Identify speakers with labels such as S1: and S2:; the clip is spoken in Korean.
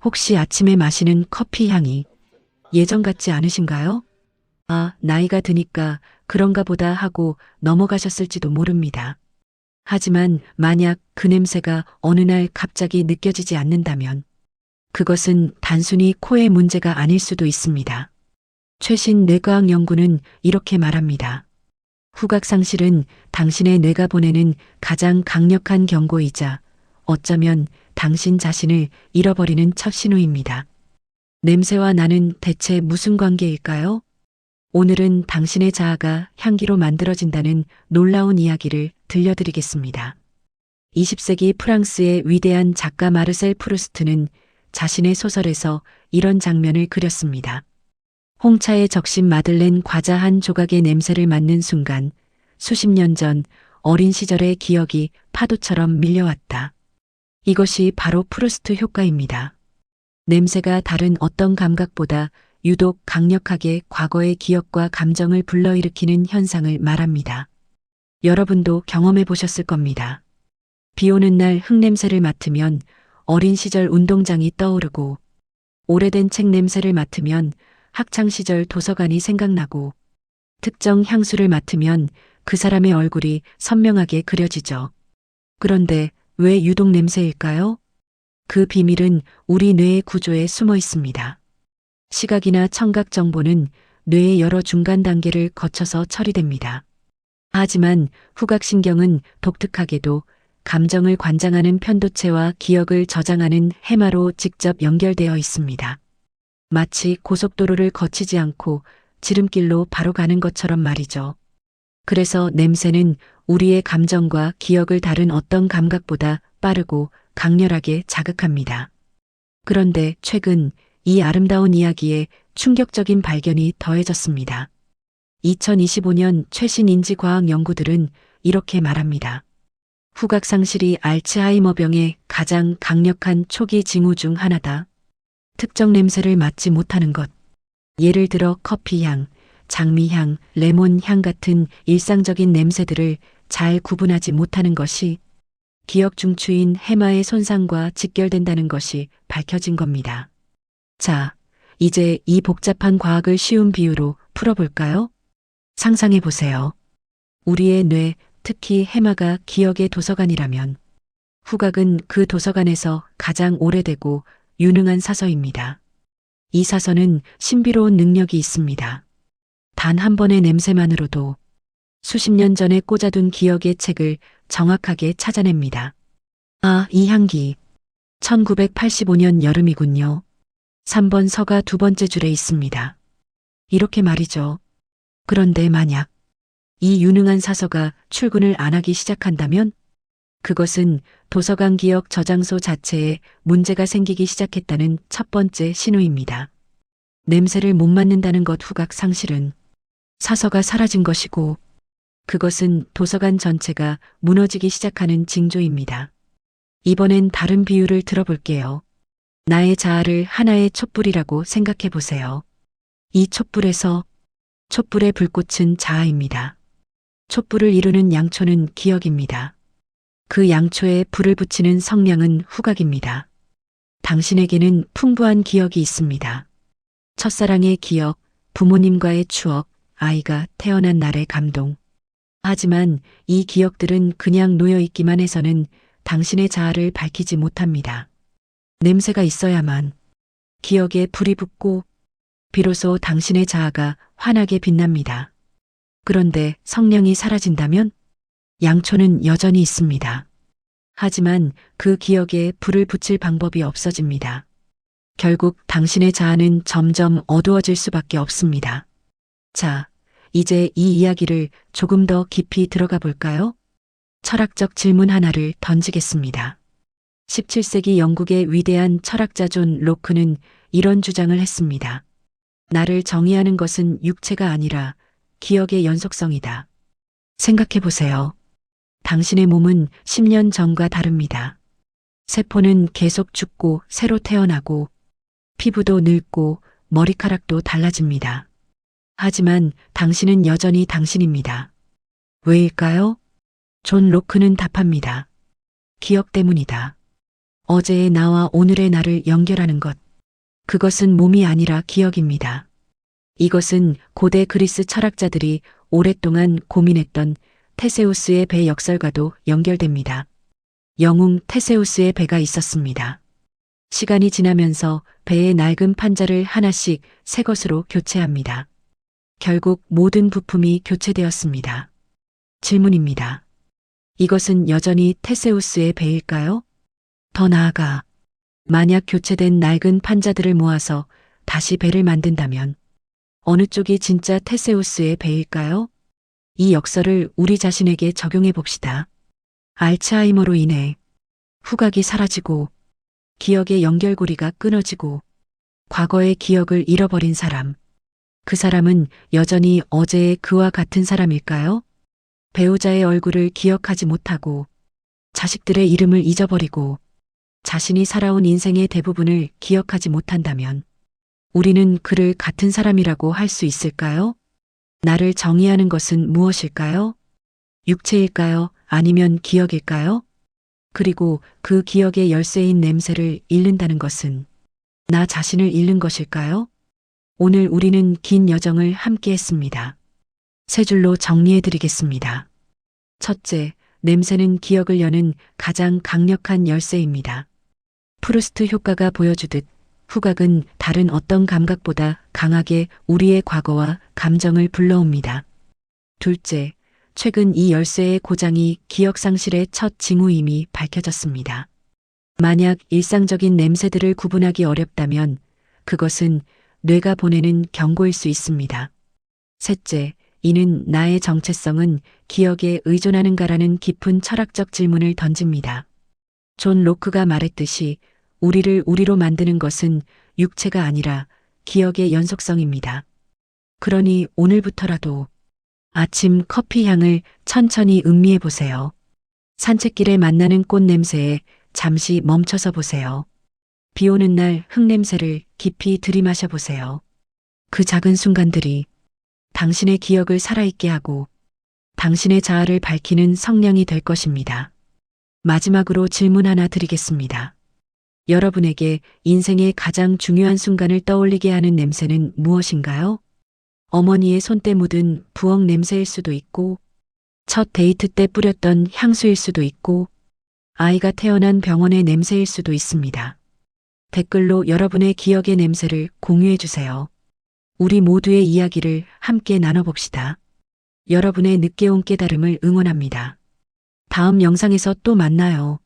S1: 혹시 아침에 마시는 커피 향이 예전 같지 않으신가요? 아, 나이가 드니까 그런가 보다 하고 넘어가셨을지도 모릅니다. 하지만 만약 그 냄새가 어느 날 갑자기 느껴지지 않는다면 그것은 단순히 코의 문제가 아닐 수도 있습니다. 최신 뇌과학 연구는 이렇게 말합니다. 후각 상실은 당신의 뇌가 보내는 가장 강력한 경고이자 어쩌면 당신 자신을 잃어버리는 첫 신호입니다. 냄새와 나는 대체 무슨 관계일까요? 오늘은 당신의 자아가 향기로 만들어진다는 놀라운 이야기를 들려드리겠습니다. 20세기 프랑스의 위대한 작가 마르셀 프루스트는 자신의 소설에서 이런 장면을 그렸습니다. 홍차에 적신 마들렌 과자 한 조각의 냄새를 맡는 순간 수십 년 전 어린 시절의 기억이 파도처럼 밀려왔다. 이것이 바로 프루스트 효과입니다. 냄새가 다른 어떤 감각보다 유독 강력하게 과거의 기억과 감정을 불러일으키는 현상을 말합니다. 여러분도 경험해 보셨을 겁니다. 비 오는 날 흙냄새를 맡으면 어린 시절 운동장이 떠오르고, 오래된 책 냄새를 맡으면 학창시절 도서관이 생각나고, 특정 향수를 맡으면 그 사람의 얼굴이 선명하게 그려지죠. 그런데 왜 유독 냄새일까요? 그 비밀은 우리 뇌의 구조에 숨어 있습니다. 시각이나 청각 정보는 뇌의 여러 중간 단계를 거쳐서 처리됩니다. 하지만 후각신경은 독특하게도 감정을 관장하는 편도체와 기억을 저장하는 해마로 직접 연결되어 있습니다. 마치 고속도로를 거치지 않고 지름길로 바로 가는 것처럼 말이죠. 그래서 냄새는 우리의 감정과 기억을 다른 어떤 감각보다 빠르고 강렬하게 자극합니다. 그런데 최근 이 아름다운 이야기에 충격적인 발견이 더해졌습니다. 2025년 최신 인지과학 연구들은 이렇게 말합니다. 후각 상실이 알츠하이머병의 가장 강력한 초기 징후 중 하나다. 특정 냄새를 맡지 못하는 것. 예를 들어 커피향, 장미향, 레몬향 같은 일상적인 냄새들을 잘 구분하지 못하는 것이 기억 중추인 해마의 손상과 직결된다는 것이 밝혀진 겁니다. 자, 이제 이 복잡한 과학을 쉬운 비유로 풀어볼까요? 상상해 보세요. 우리의 뇌, 특히 해마가 기억의 도서관이라면 후각은 그 도서관에서 가장 오래되고 유능한 사서입니다. 이 사서는 신비로운 능력이 있습니다. 단 한 번의 냄새만으로도 수십 년 전에 꽂아둔 기억의 책을 정확하게 찾아냅니다. 아, 이 향기. 1985년 여름이군요. 3번 서가 두 번째 줄에 있습니다. 이렇게 말이죠. 그런데 만약 이 유능한 사서가 출근을 안 하기 시작한다면 그것은 도서관 기억 저장소 자체에 문제가 생기기 시작했다는 첫 번째 신호입니다. 냄새를 못 맡는다는 것 후각 상실은 사서가 사라진 것이고 그것은 도서관 전체가 무너지기 시작하는 징조입니다. 이번엔 다른 비유를 들어볼게요. 나의 자아를 하나의 촛불이라고 생각해 보세요. 이 촛불의 불꽃은 자아입니다. 촛불을 이루는 양초는 기억입니다. 그 양초에 불을 붙이는 성냥은 후각입니다. 당신에게는 풍부한 기억이 있습니다. 첫사랑의 기억, 부모님과의 추억, 아이가 태어난 날의 감동. 하지만 이 기억들은 그냥 놓여있기만 해서는 당신의 자아를 밝히지 못합니다. 냄새가 있어야만 기억에 불이 붙고 비로소 당신의 자아가 환하게 빛납니다. 그런데 성냥이 사라진다면 양초는 여전히 있습니다. 하지만 그 기억에 불을 붙일 방법이 없어집니다. 결국 당신의 자아는 점점 어두워질 수밖에 없습니다. 자, 이제 이 이야기를 조금 더 깊이 들어가 볼까요? 철학적 질문 하나를 던지겠습니다. 17세기 영국의 위대한 철학자 존 로크는 이런 주장을 했습니다. 나를 정의하는 것은 육체가 아니라 기억의 연속성이다. 생각해 보세요. 당신의 몸은 10년 전과 다릅니다. 세포는 계속 죽고 새로 태어나고 피부도 늙고 머리카락도 달라집니다. 하지만 당신은 여전히 당신입니다. 왜일까요? 존 로크는 답합니다. 기억 때문이다. 어제의 나와 오늘의 나를 연결하는 것. 그것은 몸이 아니라 기억입니다. 이것은 고대 그리스 철학자들이 오랫동안 고민했던 테세우스의 배 역설과도 연결됩니다. 영웅 테세우스의 배가 있었습니다. 시간이 지나면서 배의 낡은 판자를 하나씩 새 것으로 교체합니다. 결국 모든 부품이 교체되었습니다. 질문입니다. 이것은 여전히 테세우스의 배일까요? 더 나아가, 만약 교체된 낡은 판자들을 모아서 다시 배를 만든다면 어느 쪽이 진짜 테세우스의 배일까요? 이 역설을 우리 자신에게 적용해 봅시다. 알츠하이머로 인해 후각이 사라지고 기억의 연결고리가 끊어지고 과거의 기억을 잃어버린 사람. 그 사람은 여전히 어제의 그와 같은 사람일까요? 배우자의 얼굴을 기억하지 못하고 자식들의 이름을 잊어버리고 자신이 살아온 인생의 대부분을 기억하지 못한다면 우리는 그를 같은 사람이라고 할 수 있을까요? 나를 정의하는 것은 무엇일까요? 육체일까요? 아니면 기억일까요? 그리고 그 기억의 열쇠인 냄새를 잃는다는 것은 나 자신을 잃는 것일까요? 오늘 우리는 긴 여정을 함께 했습니다. 세 줄로 정리해 드리겠습니다. 첫째, 냄새는 기억을 여는 가장 강력한 열쇠입니다. 프루스트 효과가 보여주듯 후각은 다른 어떤 감각보다 강하게 우리의 과거와 감정을 불러옵니다. 둘째, 최근 이 열쇠의 고장이 기억 상실의 첫 징후임이 밝혀졌습니다. 만약 일상적인 냄새들을 구분하기 어렵다면 그것은 뇌가 보내는 경고일 수 있습니다. 셋째, 이는 나의 정체성은 기억에 의존하는가라는 깊은 철학적 질문을 던집니다. 존 로크가 말했듯이 우리를 우리로 만드는 것은 육체가 아니라 기억의 연속성입니다. 그러니 오늘부터라도 아침 커피 향을 천천히 음미해 보세요. 산책길에 만나는 꽃 냄새에 잠시 멈춰서 보세요. 비 오는 날 흙냄새를 깊이 들이마셔 보세요. 그 작은 순간들이 당신의 기억을 살아있게 하고 당신의 자아를 밝히는 성령이 될 것입니다. 마지막으로 질문 하나 드리겠습니다. 여러분에게 인생의 가장 중요한 순간을 떠올리게 하는 냄새는 무엇인가요? 어머니의 손때 묻은 부엌 냄새일 수도 있고, 첫 데이트 때 뿌렸던 향수일 수도 있고, 아이가 태어난 병원의 냄새일 수도 있습니다. 댓글로 여러분의 기억의 냄새를 공유해 주세요. 우리 모두의 이야기를 함께 나눠봅시다. 여러분의 늦게 온 깨달음을 응원합니다. 다음 영상에서 또 만나요.